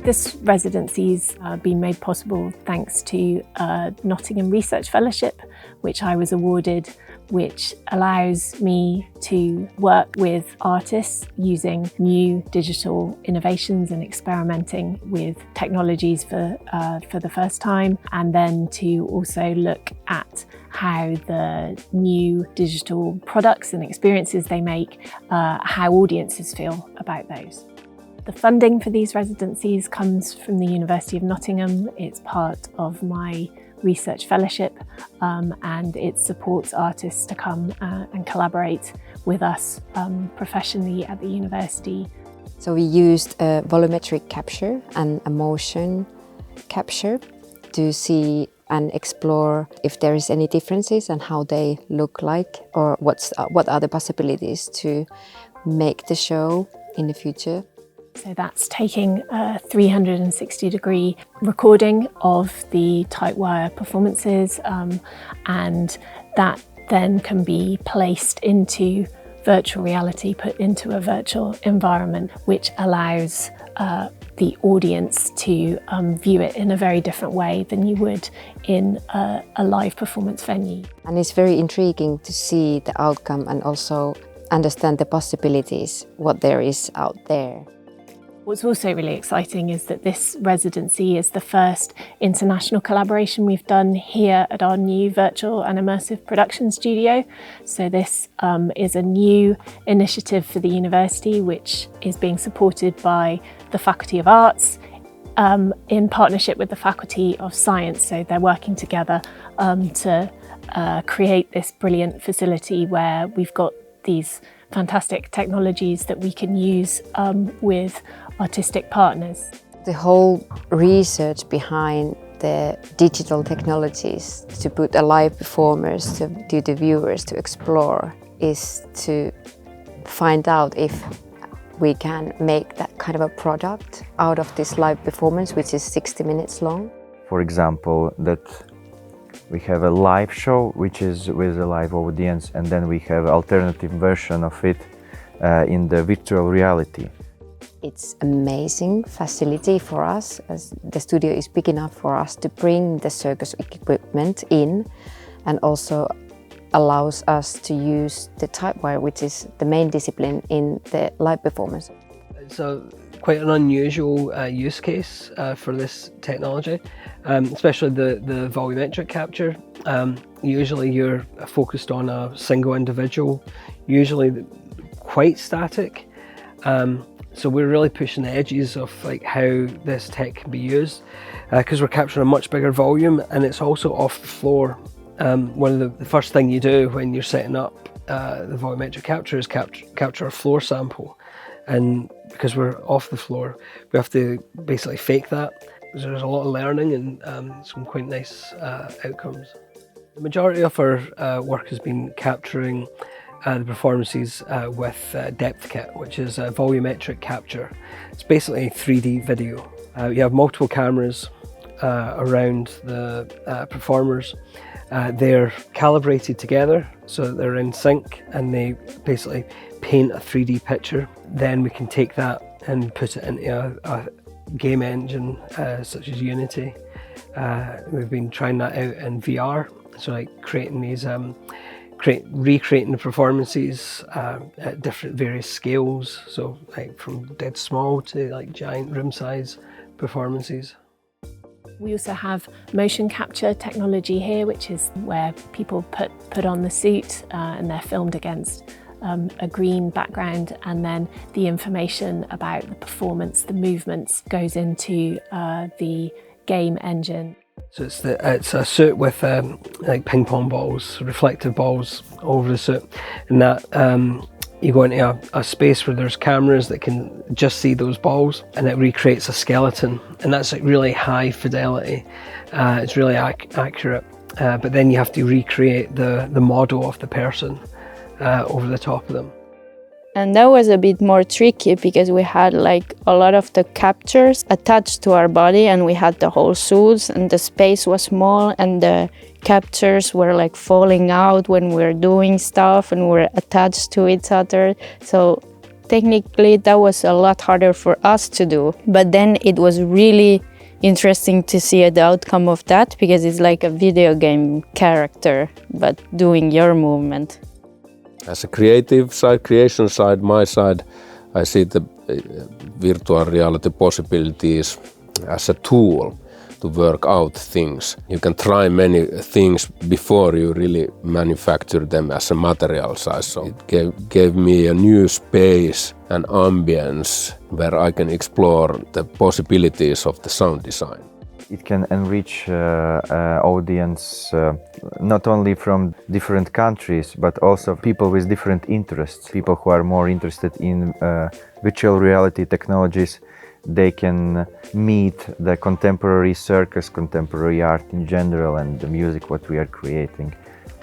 This residency's been made possible thanks to a Nottingham Research Fellowship, which I was awarded, which allows me to work with artists using new digital innovations and experimenting with technologies for the first time, and then to also look at how the new digital products and experiences they make, how audiences feel about those. The funding for these residencies comes from the University of Nottingham. It's part of my research fellowship, and it supports artists to come and collaborate with us professionally at the university. So we used a volumetric capture and a motion capture to see and explore if there is any differences and how they look like, or what are the possibilities to make the show in the future. So that's taking a 360-degree recording of the tight wire performances, and that then can be placed into virtual reality, put into a virtual environment, which allows the audience to view it in a very different way than you would in a live performance venue. And it's very intriguing to see the outcome and also understand the possibilities, what there is out there. What's also really exciting is that this residency is the first international collaboration we've done here at our new virtual and immersive production studio. So this is a new initiative for the university, which is being supported by the Faculty of Arts in partnership with the Faculty of Science. So they're working together to create this brilliant facility where we've got these fantastic technologies that we can use with artistic partners. The whole research behind the digital technologies to put a live performers to the viewers to explore is to find out if we can make that kind of a product out of this live performance, which is 60 minutes long. For example, that we have a live show which is with a live audience, and then we have alternative version of it in the virtual reality. It's amazing facility for us, as the studio is big enough for us to bring the circus equipment in, and also allows us to use the tight wire, which is the main discipline in the live performance. It's quite an unusual use case for this technology, especially the volumetric capture. Usually you're focused on a single individual, usually quite static. So we're really pushing the edges of like how this tech can be used, because we're capturing a much bigger volume, and it's also off the floor. One of the first thing you do when you're setting up the volumetric capture is capture a floor sample, and because we're off the floor, we have to basically fake that. There's a lot of learning and some quite nice outcomes. The majority of our work has been capturing the performances with depth kit, which is a volumetric capture. It's basically 3D video. You have multiple cameras around the performers. They're calibrated together so that they're in sync, and they basically paint a 3D picture. Then we can take that and put it into a game engine such as Unity. We've been trying that out in VR, so like creating these recreating the performances at different various scales, so like from dead small to like giant room size performances. We also have motion capture technology here, which is where people put on the suit and they're filmed against a green background, and then the information about the performance, the movements, goes into the game engine. So it's a suit with like ping pong balls, reflective balls over the suit, and that you go into a space where there's cameras that can just see those balls, and it recreates a skeleton, and that's like really high fidelity. It's really accurate, but then you have to recreate the model of the person over the top of them. And that was a bit more tricky because we had like a lot of the captures attached to our body, and we had the whole suits, and the space was small, and the captures were like falling out when we were doing stuff and we're attached to each other. So technically that was a lot harder for us to do. But then it was really interesting to see the outcome of that, because it's like a video game character, but doing your movement. As a creative side, creation side, my side, I see the virtual reality possibilities as a tool to work out things. You can try many things before you really manufacture them as a material size. So it gave me a new space and ambience where I can explore the possibilities of the sound design. It can enrich audience not only from different countries, but also people with different interests. People who are more interested in virtual reality technologies, they can meet the contemporary circus, contemporary art in general, and the music what we are creating.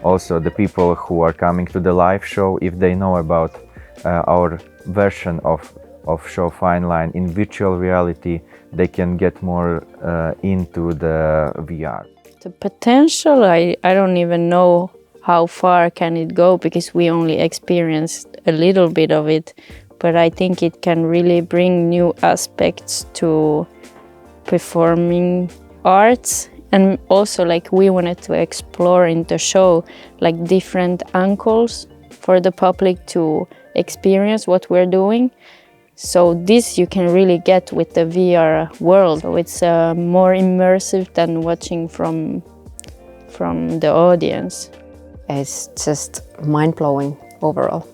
Also, the people who are coming to the live show, if they know about our version of show FINELINE in virtual reality, they can get more into the VR. The potential, I don't even know how far can it go, because we only experienced a little bit of it. But I think it can really bring new aspects to performing arts. And also, like, we wanted to explore in the show like different angles for the public to experience what we're doing. So this you can really get with the VR world. So it's more immersive than watching from the audience. It's just mind-blowing overall.